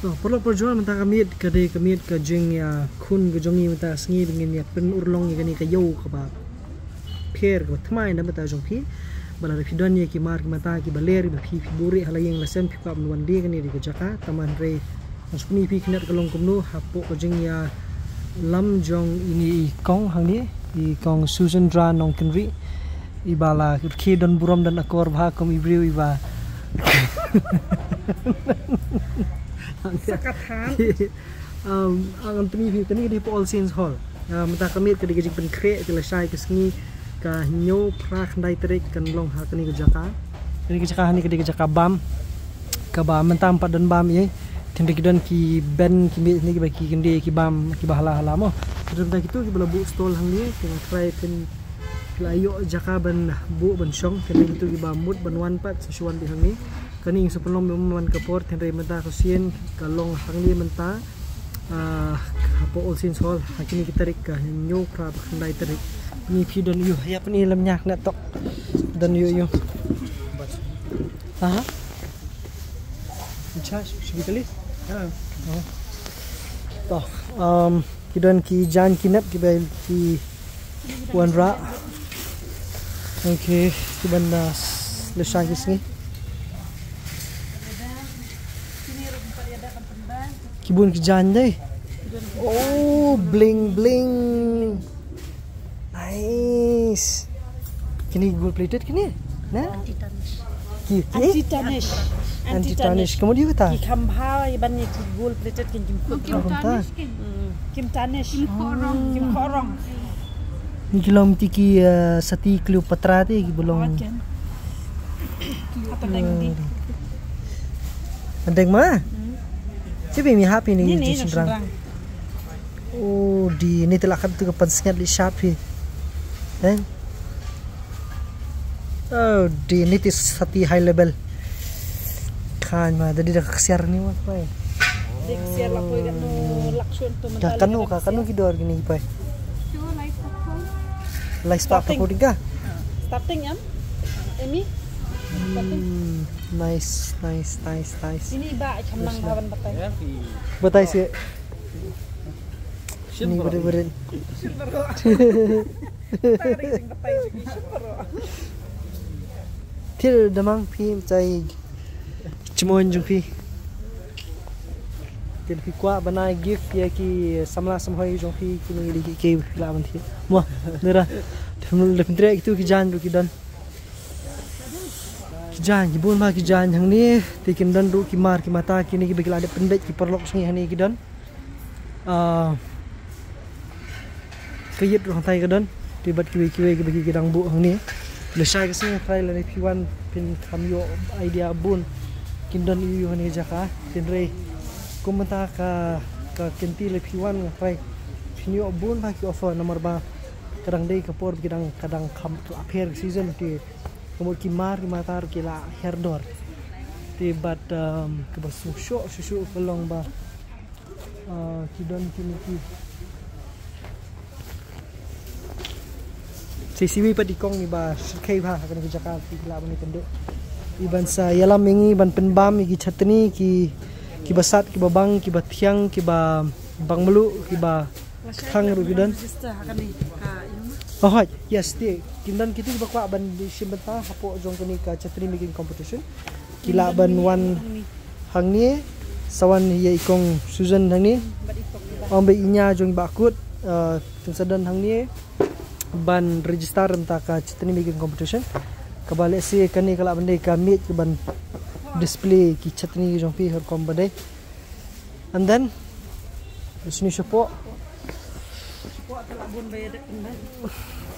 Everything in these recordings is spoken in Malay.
So, perlu perjuangan mentah kami ke jeng ya kun ke jongi mentah sengi dengan ya pen urlong ya kani ke yau ke ba per ke tmai na mentah jong pi bala pi don ya ki mar ki mata ki baler pi buri hala yang lesen pi ka menwan di kani di ke jaka taman re masuni pi kinet ke long kumnu hapo ke jeng ya lam jong ini kong hang ni i kong Susan Dra nong kenri i bala ki don buram dan akor bha kom ibriu i ba Sakatan. Ang temi tani di All Saints Hall. Mentah kami ke digajik pen kre ke lesai ke sengi ka nyo pra khandai terik kan long ha kani ke jaka. Kani ke jaka hani ke jaka bam. Ka ba mentah empat dan bam ye. Tindi kidan ki ben ki mi ni ki baki kende ki bam ki bahala hala mo. Terus dah gitu ki bala bu stall hang ni ke try pen layo jaka ban bu ban syong kani gitu ki ba mut ban wan pat sesuan di hang ni. Kani sebelum meman kapor tenre mentah kusien kalong hangli mentah hapo All Saints Hall hakini kita tarik ka nyo pra khandai tarik ni pi don yu ya pani lam nyak net tok dan yu aha charge shibikali oh toh kidon ki jan kinap ki bel ki wanra okay ki banda lesang kisni kibun kijan deh. Oh, bling bling. Nice. Kini gold plated kini? Nah. Anti tarnish. Anti tarnish. Kemudian kata? Ki kambha iban ni gold plated kin Kim tarnish. Kim korong. Ni kilom tiki sati Cleopatra te ki belum. Apa lagi? Andeng mah? Siapa yang happy ni Ni sendrang? Oh, di ni telah kan tu kepensingan di Shopee. Oh, di ni tis sati high level. Kan mah jadi dah kesiar ni mah pai. Dik siar lakoy kan laksun tu mentali. Kanu kidor gini pai. Light spark apa tiga? Starting am? Emi? Nice. Ini ba chamnang hawan batay. Batay sih. Ini beren. Til damang pi cai cemon jung pi. Til pi kwa banai gift ya ki samla samhoi jung pi ki ngi di ki la ban thi. Mo nera. Thumul le pintre itu ki jan ki dan. Kijan gibun ma kijan hang ni tikin dan ru kimar ki mata kini ki begila ada pendek ki perlok sengi hani ki dan kayit ru hantai ki dan tibat ki bagi kidang bu hang ni lesai ke sini try la ni piwan pin kamyo idea bun kindan yu hani jaka tinre kumata ka kenti le piwan try pinyo bun ba ki offer nomor ba kadang dei kapor kadang kam tu apher season ti kemudian kimar matar kila herdor tibat ke susu kelong ba kidon kini ki sisiwi pa dikong ni ba kai ba kan ke Jakarta kila bani penduk iban sa yalam mengi ban penbam ki chatni ki basat ki babang ki bathiang ki ba bang melu ki ba khang ru kidon oh yes ti kindan kita bakwa ban di simbenta hapo jong kini ka chatri making competition kila ban wan hang ni sawan ye ikong Susan hang ni ombe inya jong bakut tunsadan hang ni ban register enta ka chatri making competition kabale si kani kala bande ka meet ban display ki chatri jong pi her kom bande and then sini support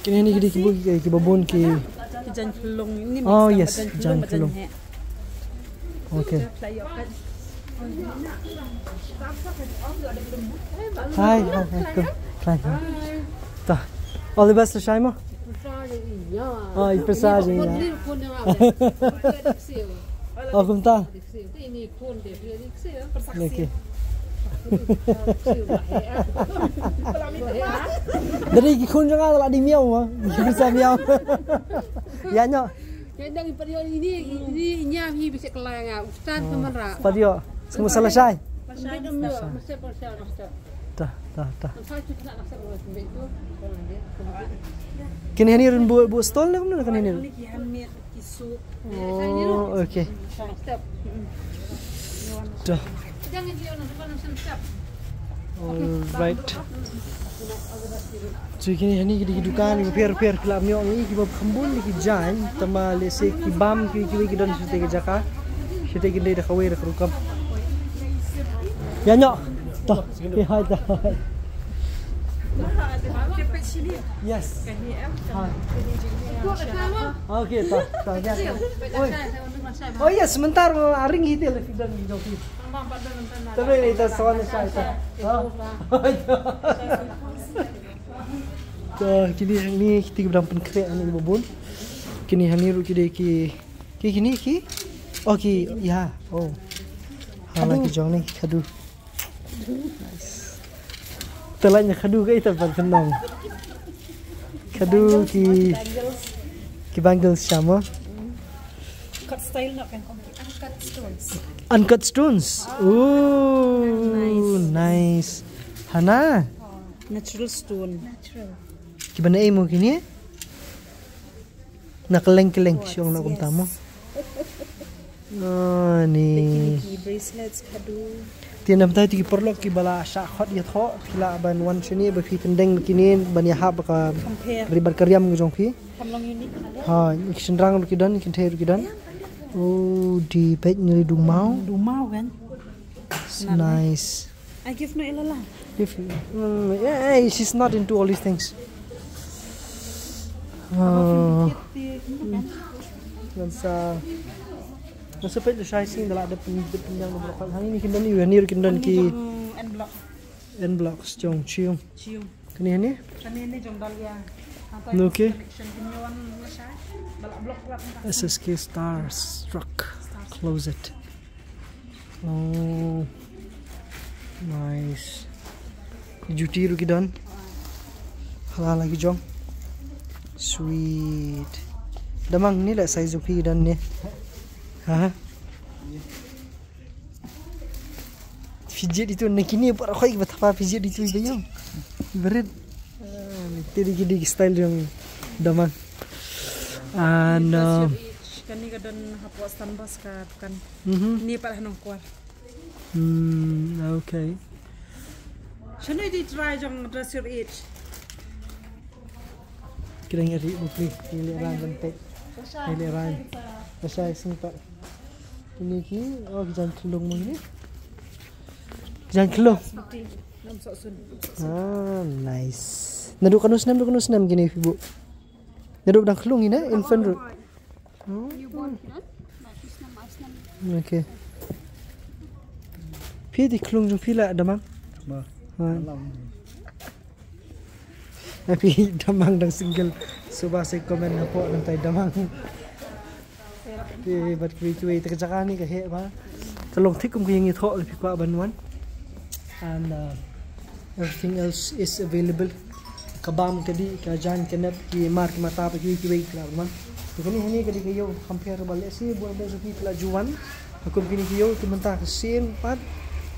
kini ni gidi ki babon ki jan pelong ini. Oh yes, jan pelong. Okay. Hi. Tá. All the best to Shaima. Oh, e passagem. Oh, como tá? Aqui. Dari kun jangan lah di miau mah, bisa miau. Ya nyok. Kadang pada ini nyam hi bisa kelang ah. Ustaz teman ra. Padio, semua selesai. Tah. Kini hani rin bu stall na kung kan hani. Oh, okay. Tah. Alright. So kini hani di dukan ni per kelab nyok ni ki khambun ni ki jan tama lese ki bam ki don sute ke jaka. Sute ki dei da khawe da rukam. Ya nyok. Tah. Ki hai ta. Yes. Okay, tak. Oh iya, sebentar aring gitu lah dan joki. Tapi itu soalnya saya. Kini yang ni kita berang penkret ni babun. Kini yang ni ru kita ki. Oh ki ya. Oh. Hala ki jong ni kadu. Telanya kadu ke itu tenang. Kadu ki bangles sama. Cut style nak kan Uncut stones. Oh, nice. Hana. Natural stone. Ki bana mo kini? Nakeleng-keleng siyong na kumtamo. Oh, ni. Bracelets kadu. Tianam tayo ki perlok ki bala sya khot ya tho kila ban wan shini ba fi pendeng kini ban ya hab ka ribar karyam ngong fi. Kamlong ini. Ha, iksendrang ki dan ki dan. Oh, di pet nyeri dumau. Dumau kan? Nice. I give no ilala. Yeah, she's not into all these things. Nasa pet the shy scene dala ada pinjang nomor kal hani ni kindan yu ni kindan ki n blocks jong chiung. Kani hani? Kani jong dalia. Okay. SSK Star Struck. Close it. Oh, nice. Juti ru kidan. Halal lagi jong. Sweet. Damang ni lah size upi dan ni. Ha? Fidget itu nak kini buat kau ikut apa fidget itu bayang. Berat. Tadi style yang damang. And kani kadon hapo standbas ka kan. Ni para nang kuar. Okay. Shano di try jong dress your age. Kira ngeri bukli ini ran bentek. Ini ran. Pasal sempat. Ini ki jangan kelung mo ini. Jangan kelung. Nice. Naduk kanus nam gini ibu. Naduk dang kelung ini infant root. Okay. Pi di kelung jung pila damang. Tapi damang dang single subah saya komen apa nanti damang. Pi bat kui terjaga ni ke he ba. Telung thikum ke yang itu lebih kuat bantuan. And everything else is available. Kabam kadi kajan kenap ki mar ki mata pa ki wei kla man. Kini hani kadi kayo compare balik si buat buat sepi pelajuan. Aku begini kayo ki mentah kesin pat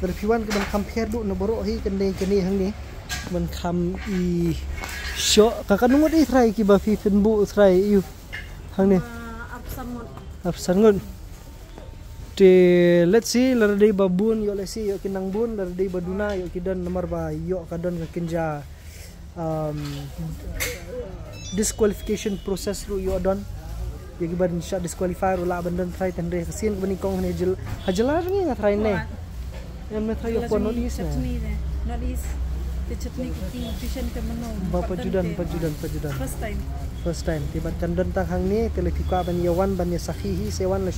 berpiwan ke ban compare du no borok hi kene hang ni. Man kam I show kakanungot I try ki ba fi bu try you. Hang ni. Absangun. Let's see lardai babun yo let's see yo kinang bun lardai baduna yo kidan nomor ba yo kadon ka kinja disqualification process ru yo don yo giban shot disqualify ru la bandan try tendre kasin bani kong ne hajalar ni nga try ne em na try yo pon not is not is the chutney ki tuition ke mano ba pajudan first time tibat kandan tang hang ni telefika ban yawan ban ya sahihi sewan la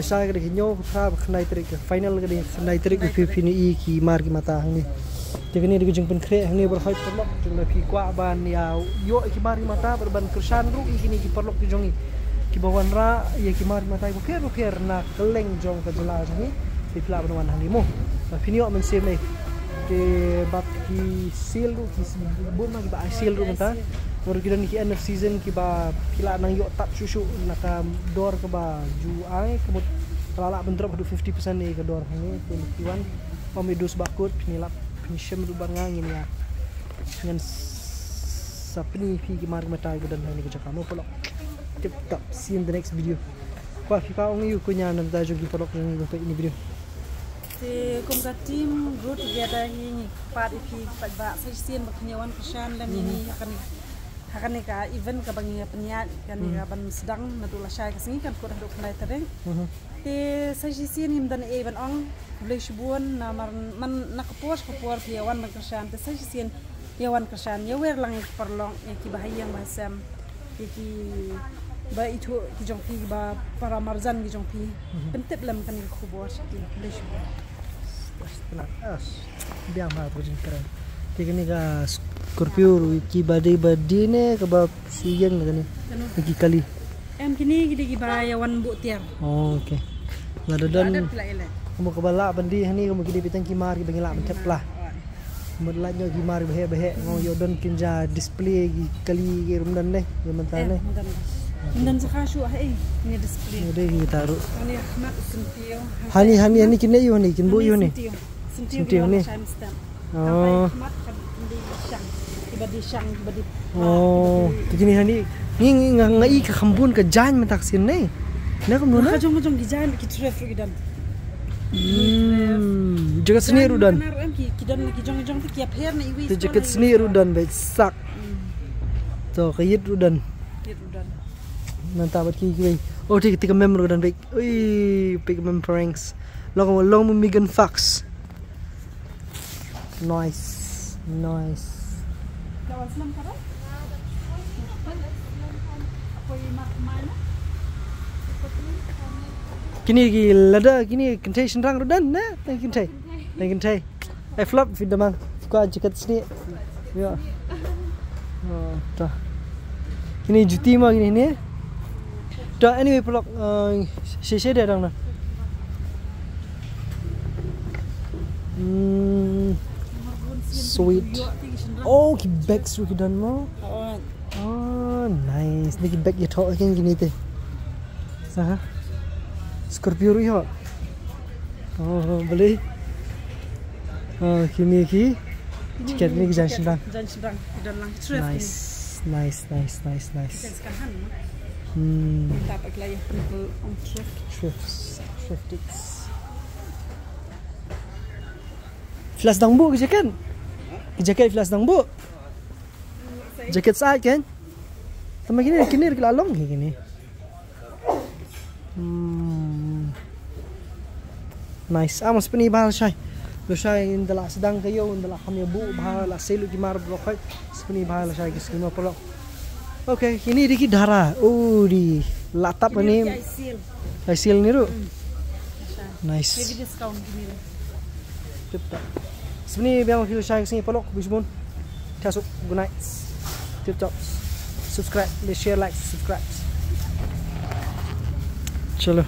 sha gade hinyo kha khnai trik final gade khnai trik fi fini ki mar ki mata hang ni tegani de jeng pen kre hang ni ber khoi perlok jeng la fi kwa ban ya yo ki mar ki mata ber ban kersan ru kini ki perlok ki jongi ki bawan ra ya ki mar mata ko fer na keleng jong ka jela ni fi pla ban wan hang ni mo fini yo men sem ni ke bab ki seal ru ki bon ma ki ba seal ru mata baru kita ni end of season ki ba kila nang yo tap susu naka door ke ba ju ai kebut rala bentrok 50% ni ke door ni 21 Om idus bakut nilap nishem du barngang ini ya. Dengan sapni pi kimar matai badan ini ke kamu polok. Tip top. See you in the next video. Kwa fika ong yu kunya nan ta jogi polok yang ini video. Thì cùng cả team grow together hi part ipi ba session baknyawan kesan lam ini akan ka event ka bangi penya kan ka ban sedang natula shay kasing kan ko dah knai tereng te session him dan event ong bleshbun na man nakapos ko por piawan ban kesan te session yawan kesan ya wer lang perlong ki bahayang basam ki ba itu ki jongpi ba para marzan ki jongpi pentep lam kan ko bos ki bleshbun biang mah pun keren. Tiga ni ka Scorpio ki badai ne ke bab siang ni lagi kali. Em kini gidi bayawan bu tiar. Oh okey. Ngada dan kamu ke balak bandi hani kamu gidi pitang kimar ki bangila mentep lah. Mudlat nyo kimar behe ngau yodon kinja display kali ki rumdan ne yang mentan ne. Dan sekasyu ai ni display. Ada ki taruh. Ani Ahmad sentio. Hani kini yu ni kin bu yu ni. Sentio ni. Oh. Ahmad kan di syang di. Oh, begini hani ni ngai ke kambun ke jan mentaksin ni. Nak kamu nak? Jom di jan ki tref gidan. Jaket seni rudan. Kidan ki jong tu kiap her na iwi. Jaket seni rudan baik sak. So kayit rudan. Mantap ki ki. Oh tiga member rudan baik. Ui, big member pranks. Long Megan Fox. Nice. Lawan senam karo? Apa mak mana? Kini ki lada kini kentai senrang rudan na kentai. Flop fit damang. Kau jaket seni. Ya. Oh, dah. Kini juti mah kini ni. Dah anyway pelok sesi dia dang na. Sweet. Oh, ki bag suki dan mo. Oh, nice. Ni ki bag ya thok kan gini te. Sah. Scorpio ri ho. Oh, boleh. Oh, kini ki tiket ni jan sedang. Kidan lang tref. Nice. Sekarang. Dapat lagi on Thrifts. Flash dang bu ke kan? Jaket flash dang bu. Jaket saat kan? Tapi kini kelalong gini. Nice. Amos pani bahal syai. Lo syai indala sedang kayo indala kami bu bahal selu kimar blokai. Sepani bahal syai ke semua polok. Okay, ini dikit darah. Oh, di latap ni. Hasil ni tu. Nice. Maybe discount gini. Cepat. Sebenarnya biar video saya sini polok bisbun. Tasuk good night. Tip top. Subscribe, share, like, subscribe. Chalo.